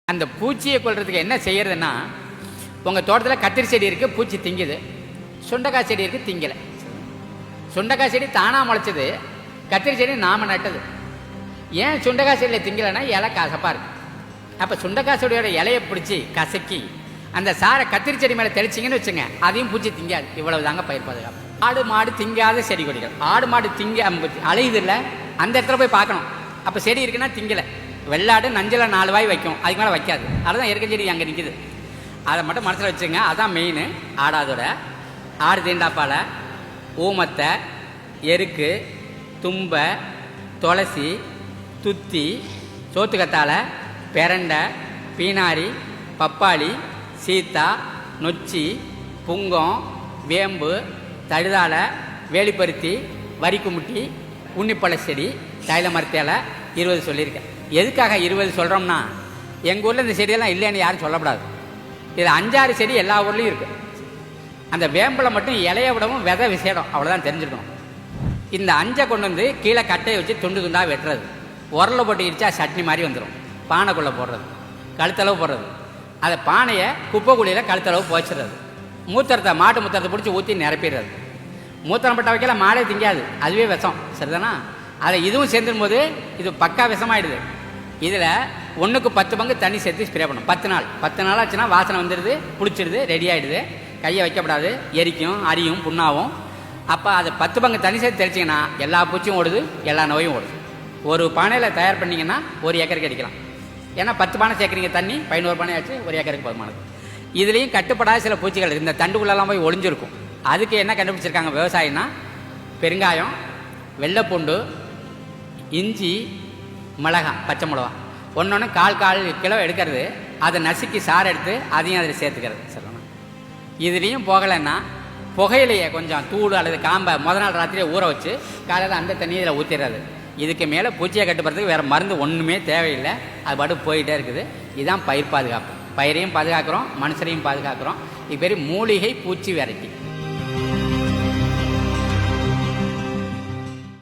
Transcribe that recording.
அந்த பூச்சியை கொல்றதுக்கு என்ன செய்யறதுன்னா, உங்கள் தோட்டத்தில் கத்திரி செடி இருக்குது, பூச்சி திங்குது. சுண்டைக்காய் செடி இருக்குது, திங்கலை. சுண்டைக்காய் செடி தானாக முளைச்சது, கத்திரி செடி நாம் நட்டது. ஏன் சுண்டைக்காய் செடியில் திங்கலைன்னா இலை கசப்பாக இருக்குது. அப்போ சுண்டைக்காய் செடியோட இலையை பிடிச்சி கசக்கி அந்த சாரை கத்திரி செடி மேலே தெளிச்சிங்கன்னு வச்சுங்க, அதையும் பூச்சி திங்காது. இவ்வளவு தாங்க பயிர் பாதுகாப்பு. ஆடு மாடு திங்காத செடி கொடிகள். ஆடு மாடு அலையுது இல்லை, அந்த இடத்துல போய் பார்க்கணும். அப்போ செடி இருக்குன்னா திங்கலை. வெள்ளாடு நஞ்சில் 4 வாய் வைக்கும், அதுக்கு மேலே வைக்காது. அதுதான் எருக்க செடி அங்கே நிற்கிது. அதை மட்டும் மனசில் வச்சுங்க. அதுதான் மெயின். ஆடாதோட ஆடு தீண்டாப்பாலை, ஊமத்தை, எருக்கு, தும்பை, துளசி, துத்தி, சோத்துக்கத்தாழை, பெரண்டை, பீனாரி, பப்பாளி, சீத்தா, நொச்சி, புங்கம், வேம்பு, தழுதாழை, வேலிப்பருத்தி, வரிக்குமுட்டி, உன்னிப்பழ செடி, தைல மரத்தேலை 20 சொல்லியிருக்கேன். எதுக்காக 20 சொல்கிறோம்னா, எங்கள் ஊரில் இந்த செடியெல்லாம் இல்லைன்னு யாரும் சொல்லக்கூடாது. இது 5-6 செடி எல்லா ஊர்லேயும் இருக்குது. அந்த வேம்பில் மட்டும் இலையை விடவும் விதை விசேடம், அவ்வளோதான் தெரிஞ்சுக்கணும். இந்த 5 கொண்டு வந்து கீழே கட்டையை வச்சு துண்டு துண்டாக வெட்டுறது, உரலை போட்டு இடிச்சா சட்னி மாதிரி வந்துடும். பானைக்குள்ளே போடுறது, கழுத்தளவு போடுறது. அதை பானையை குப்பை குழியில் கழுத்தளவு போச்சிடுறது. மூத்திரத்தை, மாட்டு மூத்திரத்தை பிடிச்சி ஊற்றி நிரப்பிடுறது. மூத்திரம் பட்ட வைக்கல மாடே திங்காது, அதுவே விஷம். சரிதானா? அதை இதுவும் சேர்ந்துடும் போது இது பக்கா விஷமாயிடுது. இதில் 1க்கு 10 பங்கு தண்ணி சேர்த்து ஸ்ப்ரே பண்ணும். 10 நாள் ஆச்சுன்னா வாசனை வந்துடுது, பிடிச்சிடுது, ரெடி ஆகிடுது. கையை வைக்கப்படாது, எரிக்கும், அரியும், புண்ணாகும். அப்போ அதை 10 பங்கு தண்ணி சேர்த்து தெளிச்சிங்கன்னா எல்லா பூச்சியும் ஓடுது, எல்லா நோயும் ஓடுது. ஒரு பானையில் தயார் பண்ணிங்கன்னா 1 ஏக்கருக்கு அடிக்கலாம். ஏன்னா 10 பானை சேர்க்குறீங்க, தண்ணி 11 பானை ஆச்சு, 1 ஏக்கருக்கு போதுமானது. இதுலேயும் கட்டுப்படாத சில பூச்சிகள் இந்த தண்டுக்குள்ளெல்லாம் போய் ஒளிஞ்சிருக்கும். அதுக்கு என்ன கண்டுபிடிச்சிருக்காங்க விவசாயின்னா, பெருங்காயம், வெள்ளைப்பூண்டு, இஞ்சி, மிளகாய், பச்சை மிளகா ஒன்று 1/4 கிலோ எடுக்கிறது. அதை நசுக்கி சாறு எடுத்து அதையும் அதில் சேர்த்துக்கிறது. சொல்லணும். இதுலேயும் போகலைன்னா புகையிலையை கொஞ்சம் தூள் அல்லது காம்பை முதல் நாள் ராத்திரியை ஊற வச்சு காலையில் அந்த தண்ணியை இதில் ஊற்றிடுறது. இதுக்கு மேலே பூச்சியை கட்டுப்படுறதுக்கு வேறு மருந்து ஒன்றுமே தேவையில்லை. அது பாட்டு போயிட்டே இருக்குது. இதுதான் பயிர் பாதுகாப்பு. பயிரையும் பாதுகாக்கிறோம், மனுஷரையும் பாதுகாக்கிறோம். இது பேர் மூலிகை பூச்சி வெரைட்டி.